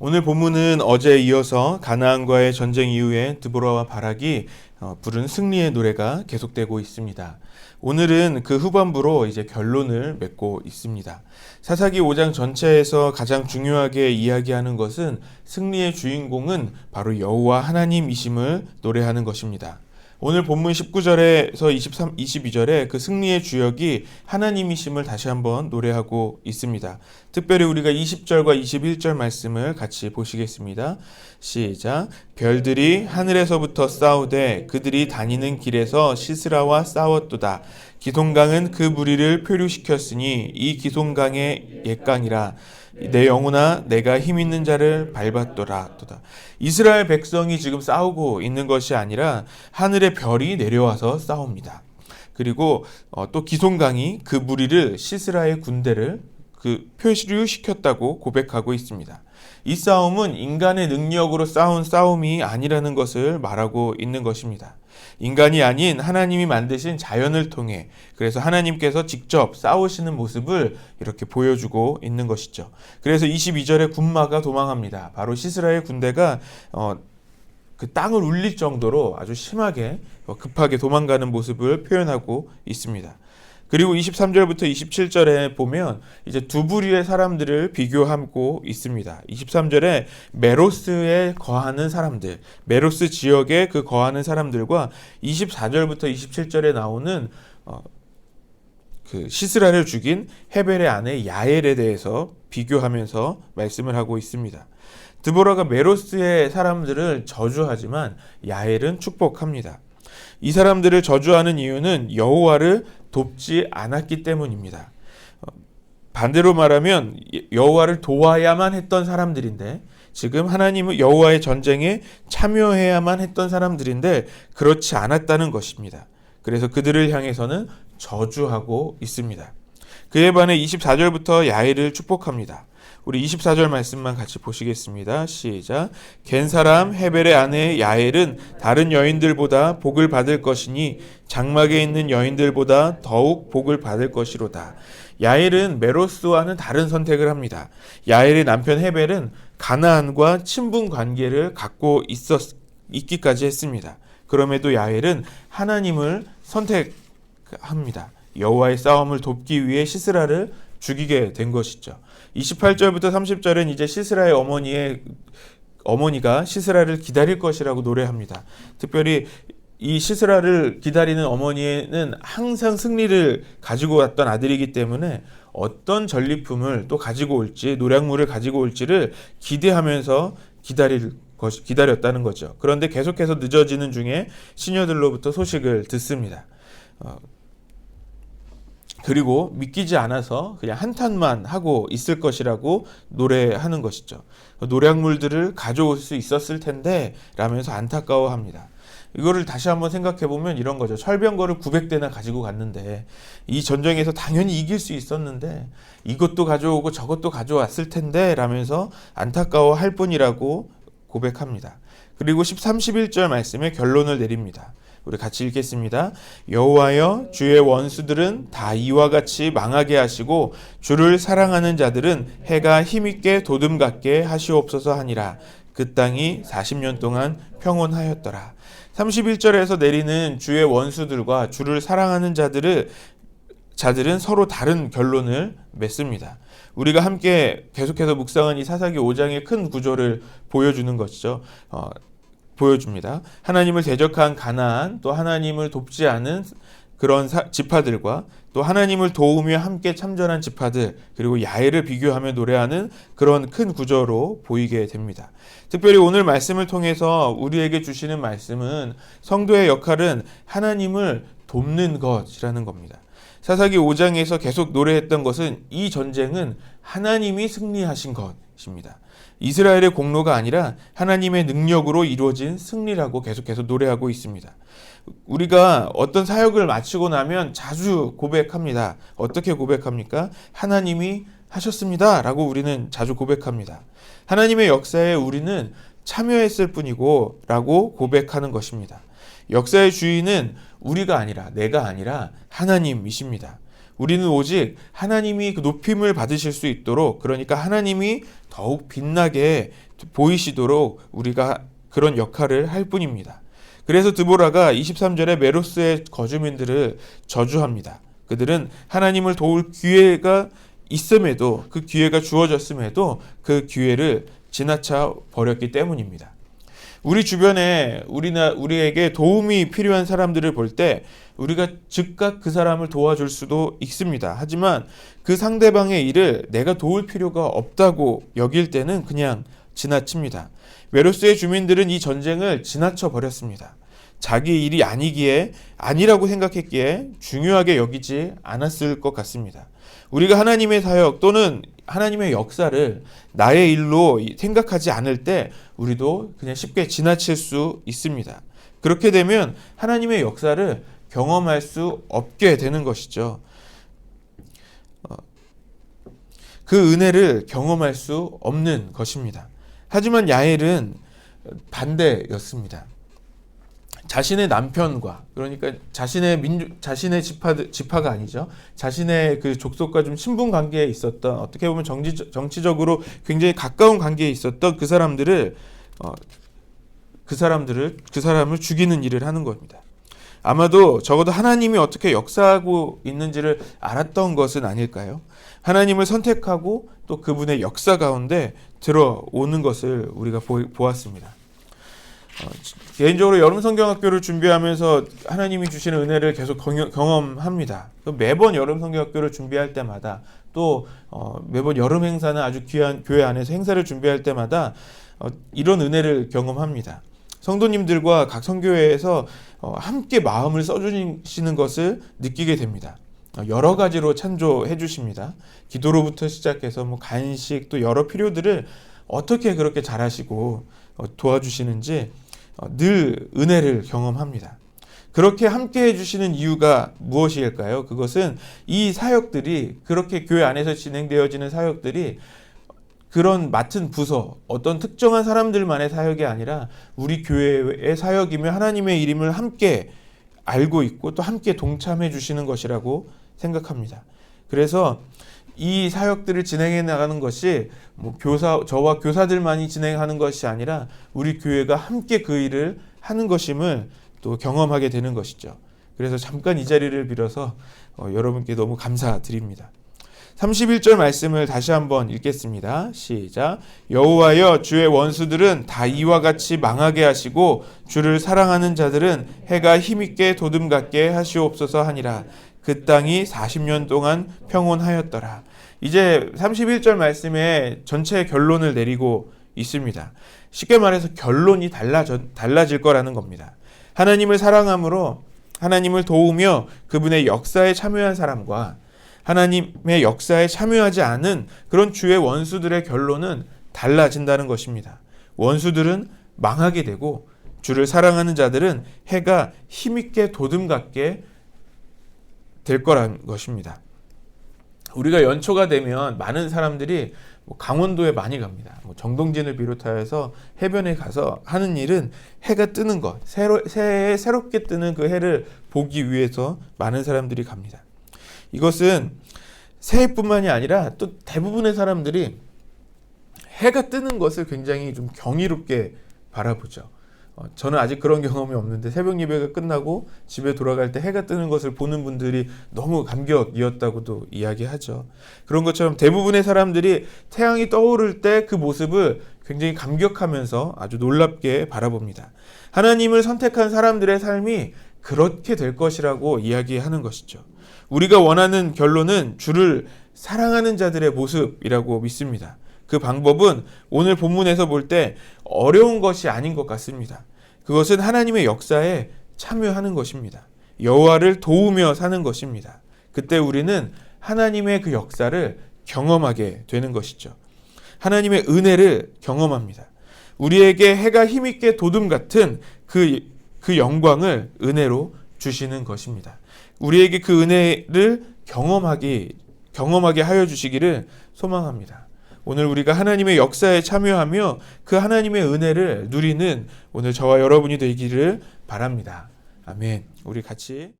오늘 본문은 어제에 이어서 가나안과의 전쟁 이후에 드보라와 바락이 부른 승리의 노래가 계속되고 있습니다. 오늘은 그 후반부로 이제 결론을 맺고 있습니다. 사사기 5장 전체에서 가장 중요하게 이야기하는 것은 승리의 주인공은 바로 여호와 하나님이심을 노래하는 것입니다. 오늘 본문 19절에서 22절에 그 승리의 주역이 하나님이심을 다시 한번 노래하고 있습니다. 특별히 우리가 20절과 21절 말씀을 같이 보시겠습니다. 시작. 별들이 하늘에서부터 싸우되 그들이 다니는 길에서 시스라와 싸웠도다. 기송강은 그 무리를 표류시켰으니 이 기송강의 옛강이라. 내 영혼아 내가 힘 있는 자를 밟았도다. 이스라엘 백성이 지금 싸우고 있는 것이 아니라 하늘의 별이 내려와서 싸웁니다. 그리고 또 기송강이 그 무리를 시스라의 군대를 표류시켰다고 고백하고 있습니다. 이 싸움은 인간의 능력으로 싸운 싸움이 아니라는 것을 말하고 있는 것입니다. 인간이 아닌 하나님이 만드신 자연을 통해, 그래서 하나님께서 직접 싸우시는 모습을 이렇게 보여주고 있는 것이죠. 그래서 22절에 군마가 도망합니다. 바로 시스라의 군대가 그 땅을 울릴 정도로 아주 심하게 급하게 도망가는 모습을 표현하고 있습니다. 그리고 23절부터 27절에 보면 이제 두 부류의 사람들을 비교하고 있습니다. 23절에 메로스에 거하는 사람들, 메로스 지역에 그 거하는 사람들과 24절부터 27절에 나오는 그 시스라를 죽인 헤벨의 아내 야엘에 대해서 비교하면서 말씀을 하고 있습니다. 드보라가 메로스의 사람들을 저주하지만 야엘은 축복합니다. 이 사람들을 저주하는 이유는 여호와를 돕지 않았기 때문입니다. 반대로 말하면 여호와를 도와야만 했던 사람들인데, 지금 하나님은 여호와의 전쟁에 참여해야만 했던 사람들인데 그렇지 않았다는 것입니다. 그래서 그들을 향해서는 저주하고 있습니다. 그에 반해 24절부터 야엘을 축복합니다. 우리 24절 말씀만 같이 보시겠습니다. 시작. 겐 사람 헤벨의 아내 야엘은 다른 여인들보다 복을 받을 것이니 장막에 있는 여인들보다 더욱 복을 받을 것이로다. 야엘은 메로스와는 다른 선택을 합니다. 야엘의 남편 헤벨은 가나안과 친분 관계를 갖고 있기까지 했습니다. 그럼에도 야엘은 하나님을 선택합니다. 여호와의 싸움을 돕기 위해 시스라를 죽이게 된 것이죠. 28절부터 30절은 이제 시스라의 어머니가 시스라를 기다릴 것이라고 노래합니다. 특별히 이 시스라를 기다리는 어머니는 항상 승리를 가지고 왔던 아들이기 때문에 어떤 전리품을 또 가지고 올지, 노량물을 가지고 올지를 기대하면서 기다렸다는 거죠. 그런데 계속해서 늦어지는 중에 시녀들로부터 소식을 듣습니다. 그리고 믿기지 않아서 그냥 한탄만 하고 있을 것이라고 노래하는 것이죠. 노량물들을 가져올 수 있었을 텐데 라면서 안타까워합니다. 이거를 다시 한번 생각해 보면 이런 거죠. 철병거를 900대나 가지고 갔는데 이 전쟁에서 당연히 이길 수 있었는데 이것도 가져오고 저것도 가져왔을 텐데 라면서 안타까워할 뿐이라고 고백합니다. 그리고 13, 11절 말씀에 결론을 내립니다. 우리 같이 읽겠습니다. 여호와여, 주의 원수들은 다 이와 같이 망하게 하시고 주를 사랑하는 자들은 해가 힘있게 도둠 같게 하시옵소서 하니라. 그 땅이 40년 동안 평온하였더라. 31절에서 내리는 주의 원수들과 주를 사랑하는 자들은 서로 다른 결론을 맺습니다. 우리가 함께 계속해서 묵상한 이 사사기 5장의 큰 구조를 보여주는 것이죠. 보여줍니다. 하나님을 대적한 가나안, 또 하나님을 돕지 않은 그런 지파들과 또 하나님을 도우며 함께 참전한 지파들, 그리고 야엘을 비교하며 노래하는 그런 큰 구조로 보이게 됩니다. 특별히 오늘 말씀을 통해서 우리에게 주시는 말씀은 성도의 역할은 하나님을 돕는 것이라는 겁니다. 사사기 5장에서 계속 노래했던 것은 이 전쟁은 하나님이 승리하신 것입니다. 이스라엘의 공로가 아니라 하나님의 능력으로 이루어진 승리라고 계속해서 노래하고 있습니다. 우리가 어떤 사역을 마치고 나면 자주 고백합니다. 어떻게 고백합니까? 하나님이 하셨습니다 라고 우리는 자주 고백합니다. 하나님의 역사에 우리는 참여했을 뿐이고 라고 고백하는 것입니다. 역사의 주인은 우리가 아니라, 내가 아니라 하나님이십니다. 우리는 오직 하나님이 그 높임을 받으실 수 있도록, 그러니까 하나님이 더욱 빛나게 보이시도록 우리가 그런 역할을 할 뿐입니다. 그래서 드보라가 23절에 메로스의 거주민들을 저주합니다. 그들은 하나님을 도울 기회가 있음에도, 그 기회가 주어졌음에도 그 기회를 지나쳐 버렸기 때문입니다. 우리 주변에 우리에게 도움이 필요한 사람들을 볼 때 우리가 즉각 그 사람을 도와줄 수도 있습니다. 하지만 그 상대방의 일을 내가 도울 필요가 없다고 여길 때는 그냥 지나칩니다. 메로스의 주민들은 이 전쟁을 지나쳐 버렸습니다. 자기 일이 아니라고 생각했기에 중요하게 여기지 않았을 것 같습니다. 우리가 하나님의 사역 또는 하나님의 역사를 나의 일로 생각하지 않을 때 우리도 그냥 쉽게 지나칠 수 있습니다. 그렇게 되면 하나님의 역사를 경험할 수 없게 되는 것이죠. 그 은혜를 경험할 수 없는 것입니다. 하지만 야엘은 반대였습니다. 자신의 남편과, 그러니까 자신의 지파가 아니죠. 자신의 그 족속과 좀 친분 관계에 있었던, 어떻게 보면 정치적으로 굉장히 가까운 관계에 있었던 그 사람을 죽이는 일을 하는 겁니다. 아마도 적어도 하나님이 어떻게 역사하고 있는지를 알았던 것은 아닐까요? 하나님을 선택하고 또 그분의 역사 가운데 들어오는 것을 우리가 보았습니다. 개인적으로 여름 성경학교를 준비하면서 하나님이 주시는 은혜를 계속 경험합니다. 매번 여름 성경학교를 준비할 때마다 또 매번 여름 행사나 아주 귀한 교회 안에서 행사를 준비할 때마다 이런 은혜를 경험합니다. 성도님들과 각 선교회에서 함께 마음을 써주시는 것을 느끼게 됩니다. 여러 가지로 찬조해 주십니다. 기도로부터 시작해서 간식 또 여러 필요들을 어떻게 그렇게 잘하시고 도와주시는지 늘 은혜를 경험합니다. 그렇게 함께 해주시는 이유가 무엇일까요? 그것은 이 사역들이, 그렇게 교회 안에서 진행되어지는 사역들이 그런 맡은 부서, 어떤 특정한 사람들만의 사역이 아니라 우리 교회의 사역이며 하나님의 일임을 함께 알고 있고 또 함께 동참해 주시는 것이라고 생각합니다. 그래서 이 사역들을 진행해 나가는 것이 저와 교사들만이 진행하는 것이 아니라 우리 교회가 함께 그 일을 하는 것임을 또 경험하게 되는 것이죠. 그래서 잠깐 이 자리를 빌어서 여러분께 너무 감사드립니다. 31절 말씀을 다시 한번 읽겠습니다. 시작. 여호와여, 주의 원수들은 다 이와 같이 망하게 하시고 주를 사랑하는 자들은 해가 힘있게 도둠같게 하시옵소서 하니라. 그 땅이 40년 동안 평온하였더라. 이제 31절 말씀에 전체 결론을 내리고 있습니다. 쉽게 말해서 결론이 달라질 거라는 겁니다. 하나님을 사랑함으로 하나님을 도우며 그분의 역사에 참여한 사람과 하나님의 역사에 참여하지 않은 그런 주의 원수들의 결론은 달라진다는 것입니다. 원수들은 망하게 되고 주를 사랑하는 자들은 해가 힘있게 도둠같게 될 거라는 것입니다. 우리가 연초가 되면 많은 사람들이 강원도에 많이 갑니다. 정동진을 비롯하여서 해변에 가서 하는 일은 해가 뜨는 것, 새해에 새롭게 뜨는 그 해를 보기 위해서 많은 사람들이 갑니다. 이것은 새해뿐만이 아니라 또 대부분의 사람들이 해가 뜨는 것을 굉장히 좀 경이롭게 바라보죠. 저는 아직 그런 경험이 없는데 새벽 예배가 끝나고 집에 돌아갈 때 해가 뜨는 것을 보는 분들이 너무 감격이었다고도 이야기하죠. 그런 것처럼 대부분의 사람들이 태양이 떠오를 때 그 모습을 굉장히 감격하면서 아주 놀랍게 바라봅니다. 하나님을 선택한 사람들의 삶이 그렇게 될 것이라고 이야기하는 것이죠. 우리가 원하는 결론은 주를 사랑하는 자들의 모습이라고 믿습니다. 그 방법은 오늘 본문에서 볼 때 어려운 것이 아닌 것 같습니다. 그것은 하나님의 역사에 참여하는 것입니다. 여호와를 도우며 사는 것입니다. 그때 우리는 하나님의 그 역사를 경험하게 되는 것이죠. 하나님의 은혜를 경험합니다. 우리에게 해가 힘있게 도둠 같은 그 영광을 은혜로 주시는 것입니다. 우리에게 그 은혜를 경험하게 하여 주시기를 소망합니다. 오늘 우리가 하나님의 역사에 참여하며 그 하나님의 은혜를 누리는 오늘 저와 여러분이 되기를 바랍니다. 아멘. 우리 같이